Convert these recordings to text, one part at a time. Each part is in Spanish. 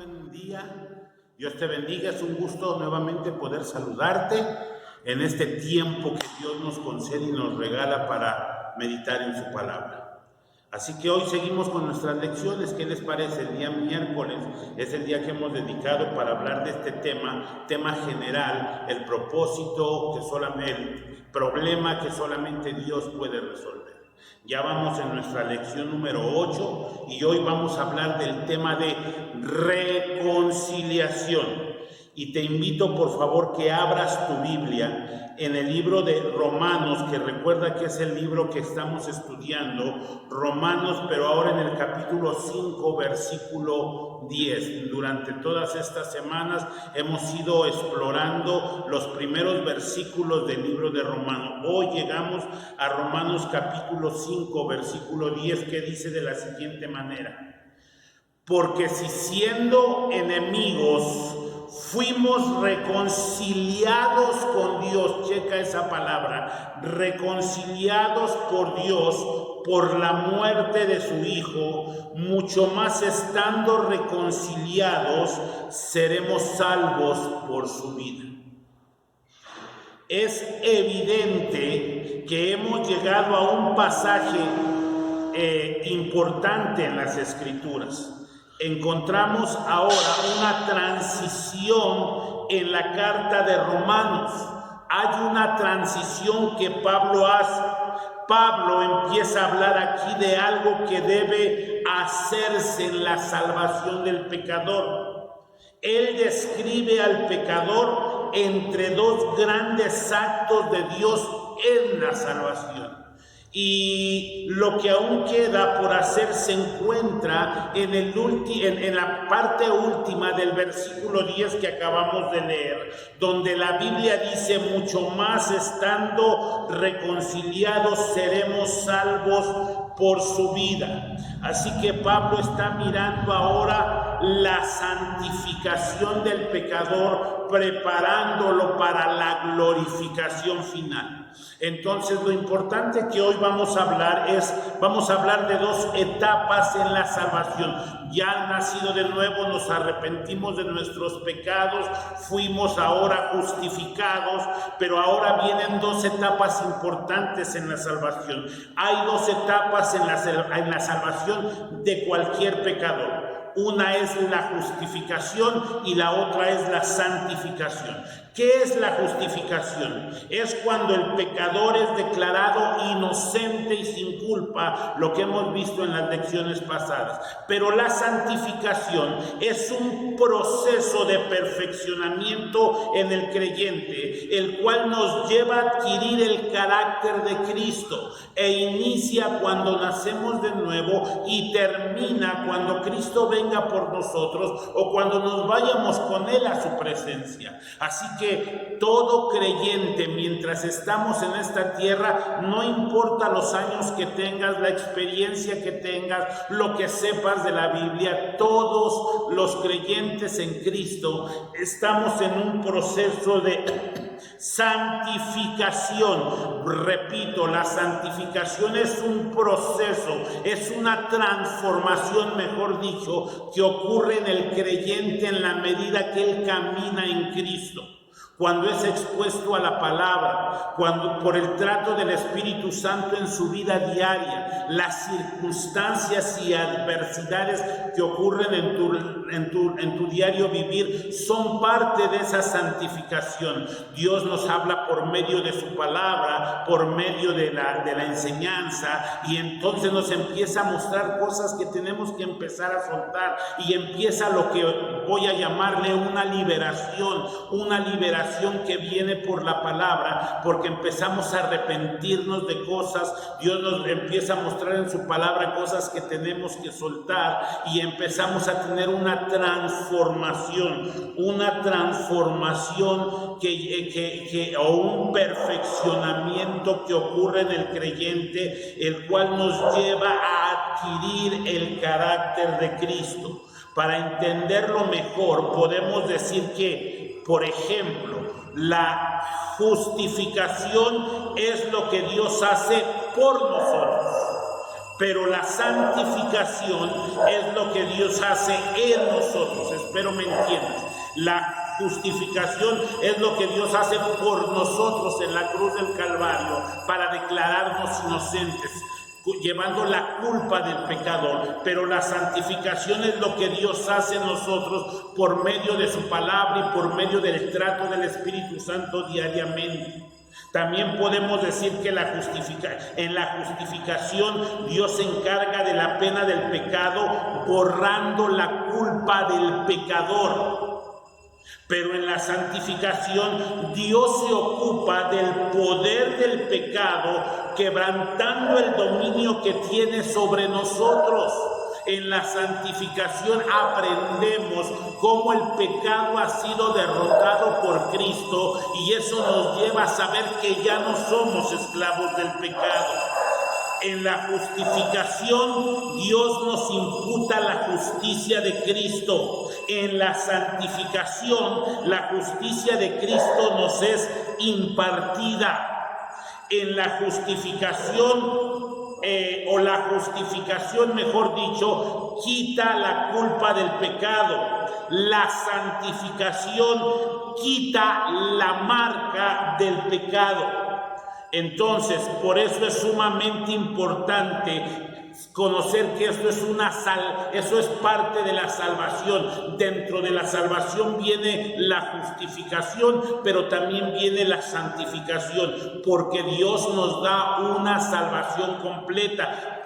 buen día. Dios te bendiga. Es un gusto nuevamente poder saludarte en este tiempo que Dios nos concede y nos regala para meditar en su palabra. Así que hoy seguimos con nuestras lecciones. ¿Qué les parece? El día miércoles es el día que hemos dedicado para hablar de este tema general, el propósito el problema que solamente Dios puede resolver. Ya vamos en nuestra lección número 8 y hoy vamos a hablar del tema de reconciliación. Y te invito por favor que abras tu Biblia en el libro de Romanos, que recuerda que es el libro que estamos estudiando, Romanos, pero ahora en el capítulo 5, versículo 10. Durante todas estas semanas hemos ido explorando los primeros versículos del libro de Romanos. Hoy llegamos a Romanos capítulo 5, versículo 10, que dice de la siguiente manera: porque si siendo enemigos fuimos reconciliados con Dios, checa esa palabra, reconciliados por Dios por la muerte de su Hijo, mucho más estando reconciliados seremos salvos por su vida. Es evidente que hemos llegado a un pasaje importante en las Escrituras. Encontramos ahora una transición en la carta de Romanos. Hay una transición que Pablo hace. Pablo empieza a hablar aquí de algo que debe hacerse en la salvación del pecador. Él describe al pecador entre dos grandes actos de Dios en la salvación. Y lo que aún queda por hacer se encuentra en la parte última del versículo 10 que acabamos de leer, donde la Biblia dice: mucho más estando reconciliados seremos salvos por su vida. Así que Pablo está mirando ahora la santificación del pecador, preparándolo para la glorificación final. Entonces lo importante que hoy vamos a hablar de dos etapas en la salvación. Ya nacido de nuevo, nos arrepentimos de nuestros pecados, fuimos ahora justificados, pero ahora vienen dos etapas importantes en la salvación. Hay dos etapas en la salvación de cualquier pecador. Una es la justificación y la otra es la santificación. ¿Qué es la justificación? Es cuando el pecador es declarado inocente y sin culpa, lo que hemos visto en las lecciones pasadas. Pero la santificación es un proceso de perfeccionamiento en el creyente, el cual nos lleva a adquirir el carácter de Cristo e inicia cuando nacemos de nuevo y termina cuando Cristo venga por nosotros o cuando nos vayamos con Él a su presencia. Así que todo creyente, mientras estamos en esta tierra, no importa los años que tengas, la experiencia que tengas, lo que sepas de la Biblia, todos los creyentes en Cristo estamos en un proceso de santificación. Repito, la santificación es un proceso, es una transformación, mejor dicho, que ocurre en el creyente en la medida que él camina en Cristo. Cuando es expuesto a la palabra, cuando por el trato del Espíritu Santo en su vida diaria, las circunstancias y adversidades que ocurren en tu diario vivir son parte de esa santificación. Dios nos habla por medio de su palabra, por medio de la enseñanza, y entonces nos empieza a mostrar cosas que tenemos que empezar a soltar, y empieza lo que voy a llamarle una liberación que viene por la palabra, porque empezamos a arrepentirnos de cosas. Dios nos empieza a mostrar en su palabra cosas que tenemos que soltar y empezamos a tener una transformación o un perfeccionamiento que ocurre en el creyente, el cual nos lleva a adquirir el carácter de Cristo. Para entenderlo mejor, podemos decir que, por ejemplo, la justificación es lo que Dios hace por nosotros, pero la santificación es lo que Dios hace en nosotros. Espero me entiendas. La justificación es lo que Dios hace por nosotros en la cruz del Calvario para declararnos inocentes, llevando la culpa del pecador. Pero la santificación es lo que Dios hace en nosotros por medio de su palabra y por medio del trato del Espíritu Santo diariamente. También podemos decir que en la justificación Dios se encarga de la pena del pecado, borrando la culpa del pecador. Pero en la santificación Dios se ocupa del poder del pecado, quebrantando el dominio que tiene sobre nosotros. En la santificación aprendemos cómo el pecado ha sido derrotado por Cristo, y eso nos lleva a saber que ya no somos esclavos del pecado. En la justificación Dios nos imputa la justicia de Cristo. En la santificación la justicia de Cristo nos es impartida. En la justificación la justificación, mejor dicho, quita la culpa del pecado. La santificación quita la marca del pecado. Entonces, por eso es sumamente importante conocer que eso es parte de la salvación. Dentro de la salvación viene la justificación, pero también viene la santificación, porque Dios nos da una salvación completa.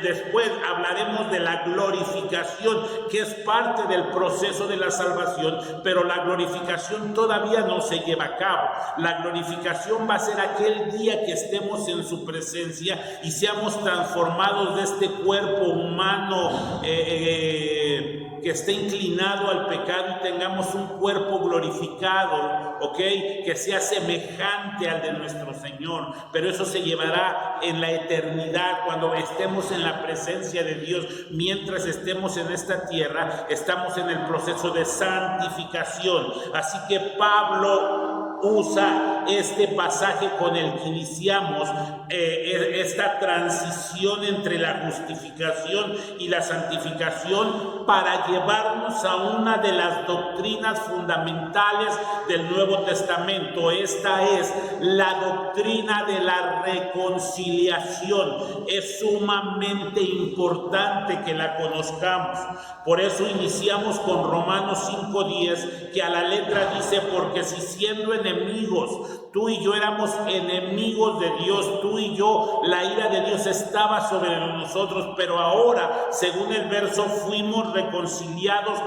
Después hablaremos de la glorificación, que es parte del proceso de la salvación, pero la glorificación todavía no se lleva a cabo. La glorificación va a ser aquel día que estemos en su presencia y seamos transformados de este cuerpo humano que esté inclinado al pecado, y tengamos un cuerpo glorificado, que sea semejante al de nuestro Señor. Pero eso se llevará en la eternidad, cuando estemos en la presencia de Dios. Mientras estemos en esta tierra, estamos en el proceso de santificación. Así que Pablo usa este pasaje con el que iniciamos esta transición entre la justificación y la santificación, para llevarnos a una de las doctrinas fundamentales del Nuevo Testamento. Esta es la doctrina de la reconciliación. Es sumamente importante que la conozcamos. Por eso iniciamos con Romanos 5:10, que a la letra dice: porque si siendo enemigos, tú y yo éramos enemigos de Dios, tú y yo, la ira de Dios estaba sobre nosotros, pero ahora, según el verso, fuimos reconciliados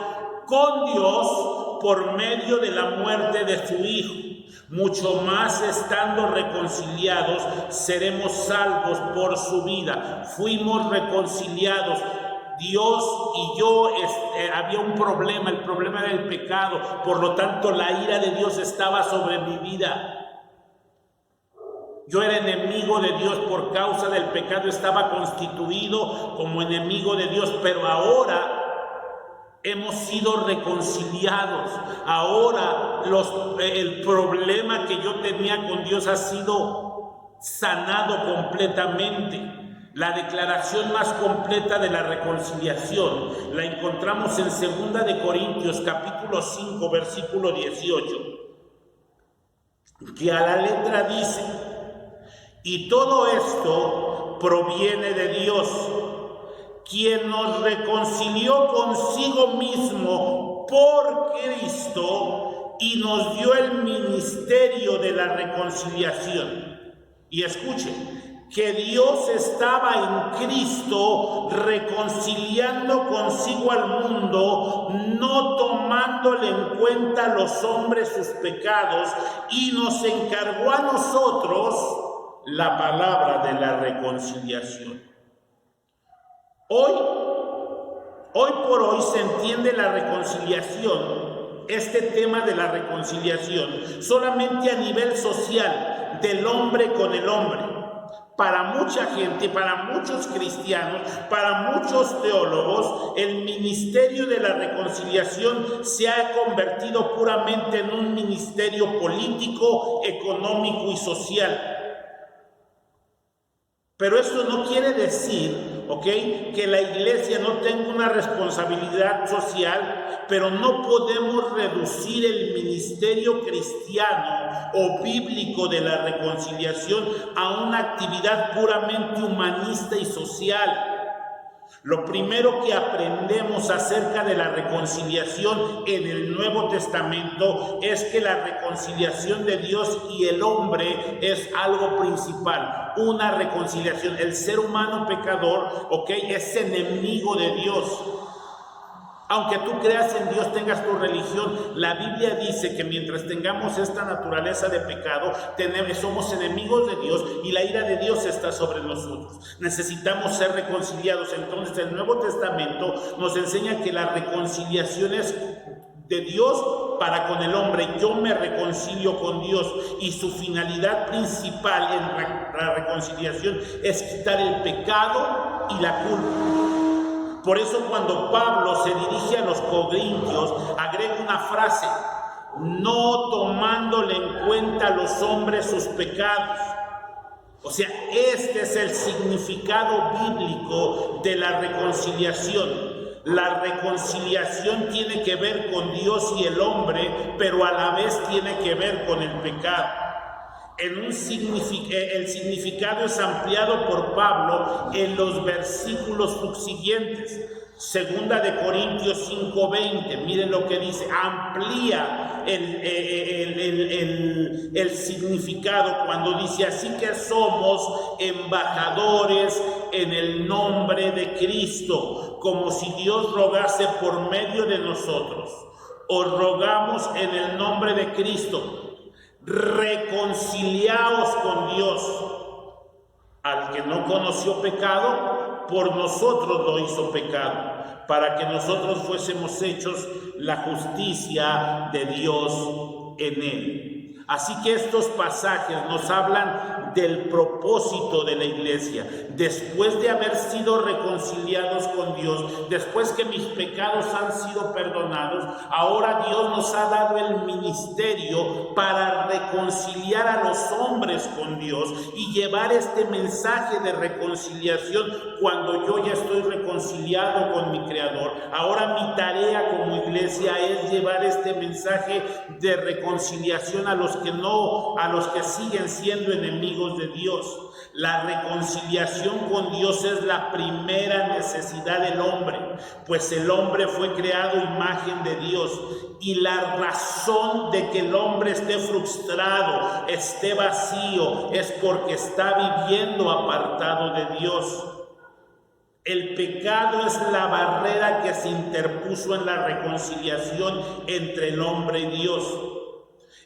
con Dios por medio de la muerte de su Hijo. Mucho más, estando reconciliados, seremos salvos por su vida. Fuimos reconciliados. Dios y yo, había un problema, el problema era el pecado, por lo tanto la ira de Dios estaba sobre mi vida. Yo era enemigo de Dios por causa del pecado, estaba constituido como enemigo de Dios, pero ahora hemos sido reconciliados. Ahora el problema que yo tenía con Dios ha sido sanado completamente. La declaración más completa de la reconciliación la encontramos en 2 de Corintios capítulo 5 versículo 18, que a la letra dice: y todo esto proviene de Dios, quien nos reconcilió consigo mismo por Cristo y nos dio el ministerio de la reconciliación. Y escuchen, que Dios estaba en Cristo reconciliando consigo al mundo, no tomándole en cuenta a los hombres sus pecados, y nos encargó a nosotros la palabra de la reconciliación. Hoy por hoy se entiende la reconciliación, este tema de la reconciliación, solamente a nivel social, del hombre con el hombre. Para mucha gente, para muchos cristianos, para muchos teólogos, el ministerio de la reconciliación se ha convertido puramente en un ministerio político, económico y social. Pero esto no quiere decir, ¿ok?, que la iglesia no tenga una responsabilidad social, pero no podemos reducir el ministerio cristiano o bíblico de la reconciliación a una actividad puramente humanista y social. Lo primero que aprendemos acerca de la reconciliación en el Nuevo Testamento es que la reconciliación de Dios y el hombre es algo principal, una reconciliación. El ser humano pecador, ¿ok?, es enemigo de Dios. Aunque tú creas en Dios, tengas tu religión, la Biblia dice que mientras tengamos esta naturaleza de pecado, somos enemigos de Dios y la ira de Dios está sobre nosotros. Necesitamos ser reconciliados. Entonces el Nuevo Testamento nos enseña que la reconciliación es de Dios para con el hombre. Yo me reconcilio con Dios y su finalidad principal en la reconciliación es quitar el pecado y la culpa. Por eso cuando Pablo se dirige a los corintios, agrega una frase: no tomándole en cuenta a los hombres sus pecados. O sea, este es el significado bíblico de la reconciliación. La reconciliación tiene que ver con Dios y el hombre, pero a la vez tiene que ver con el pecado. El significado es ampliado por Pablo en los versículos subsiguientes. Segunda de Corintios 5:20, miren lo que dice, amplía el significado cuando dice: así que somos embajadores en el nombre de Cristo, como si Dios rogase por medio de nosotros. Os rogamos en el nombre de Cristo, reconciliaos con Dios. Al que no conoció pecado, por nosotros lo hizo pecado, para que nosotros fuésemos hechos la justicia de Dios en él. Así que estos pasajes nos hablan del propósito de la iglesia. Después de haber sido reconciliados con Dios, después que mis pecados han sido perdonados, ahora Dios nos ha dado el ministerio para reconciliar a los hombres con Dios y llevar este mensaje de reconciliación cuando yo ya estoy reconciliado con mi Creador. Ahora mi tarea como iglesia es llevar este mensaje de reconciliación a los que siguen siendo enemigos de Dios. La reconciliación con Dios es la primera necesidad del hombre, pues el hombre fue creado imagen de Dios, y la razón de que el hombre esté frustrado, esté vacío, es porque está viviendo apartado de Dios. El pecado es la barrera que se interpuso en la reconciliación entre el hombre y Dios.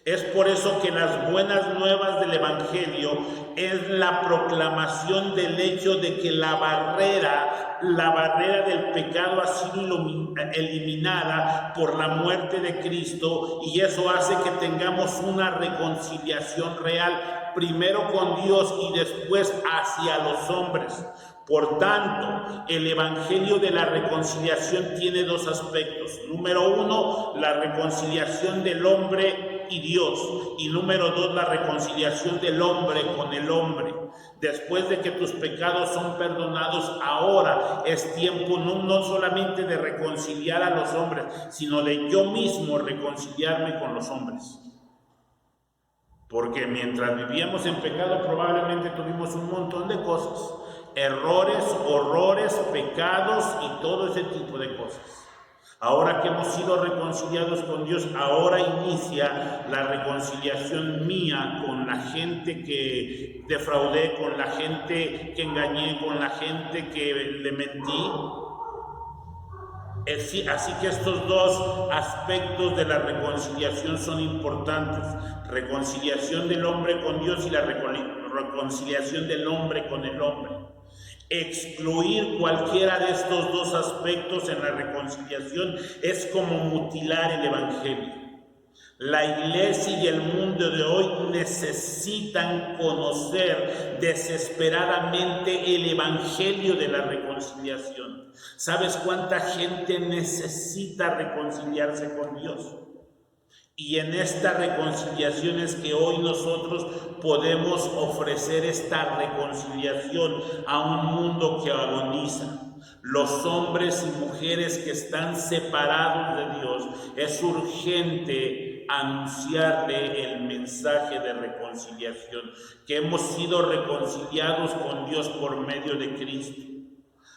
Es por eso que las buenas nuevas del Evangelio es la proclamación del hecho de que la barrera del pecado ha sido eliminada por la muerte de Cristo, y eso hace que tengamos una reconciliación real, primero con Dios y después hacia los hombres. Por tanto, el Evangelio de la reconciliación tiene dos aspectos. Número uno, la reconciliación del hombre y Dios. Y número dos, la reconciliación del hombre con el hombre. Después de que tus pecados son perdonados, ahora es tiempo no solamente de reconciliar a los hombres, sino de yo mismo reconciliarme con los hombres. Porque mientras vivíamos en pecado probablemente tuvimos un montón de cosas, errores, horrores, pecados y todo ese tipo de cosas. Ahora que hemos sido reconciliados con Dios, ahora inicia la reconciliación mía con la gente que defraudé, con la gente que engañé, con la gente que le mentí. Así que estos dos aspectos de la reconciliación son importantes: reconciliación del hombre con Dios y la reconciliación del hombre con el hombre. Excluir cualquiera de estos dos aspectos en la reconciliación es como mutilar el Evangelio. La iglesia y el mundo de hoy necesitan conocer desesperadamente el Evangelio de la reconciliación. ¿Sabes cuánta gente necesita reconciliarse con Dios? Y en esta reconciliación es que hoy nosotros podemos ofrecer esta reconciliación a un mundo que agoniza. Los hombres y mujeres que están separados de Dios, es urgente anunciarle el mensaje de reconciliación, que hemos sido reconciliados con Dios por medio de Cristo.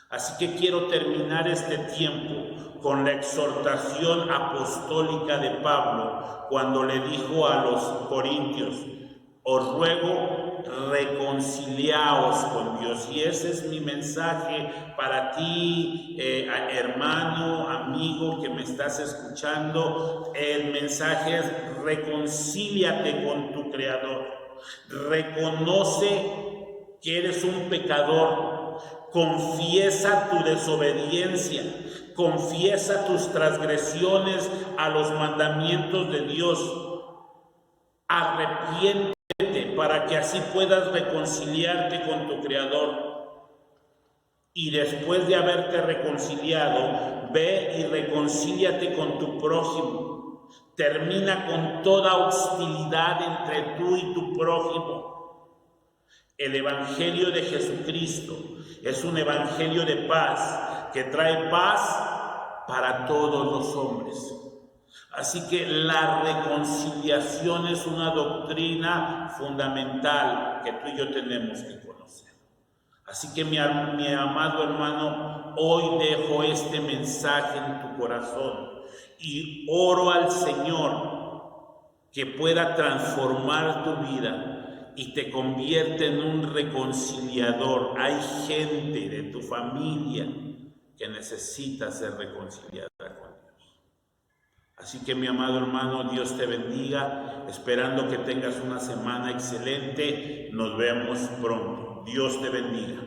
Así que quiero terminar este tiempo con la exhortación apostólica de Pablo cuando le dijo a los corintios: os ruego, reconciliaos con Dios. Y ese es mi mensaje para ti, hermano, amigo que me estás escuchando. El mensaje es: reconcíliate con tu Creador. Reconoce que eres un pecador. Confiesa tu desobediencia, confiesa tus transgresiones a los mandamientos de Dios. Arrepiéntete para que así puedas reconciliarte con tu Creador. Y después de haberte reconciliado, ve y reconcíliate con tu prójimo. Termina con toda hostilidad entre tú y tu prójimo. El Evangelio de Jesucristo es un evangelio de paz, que trae paz para todos los hombres. Así que la reconciliación es una doctrina fundamental que tú y yo tenemos que conocer. Así que mi amado hermano, hoy dejo este mensaje en tu corazón y oro al Señor que pueda transformar tu vida y te convierte en un reconciliador. Hay gente de tu familia que necesita ser reconciliada con Dios. Así que mi amado hermano, Dios te bendiga, esperando que tengas una semana excelente. Nos vemos pronto. Dios te bendiga.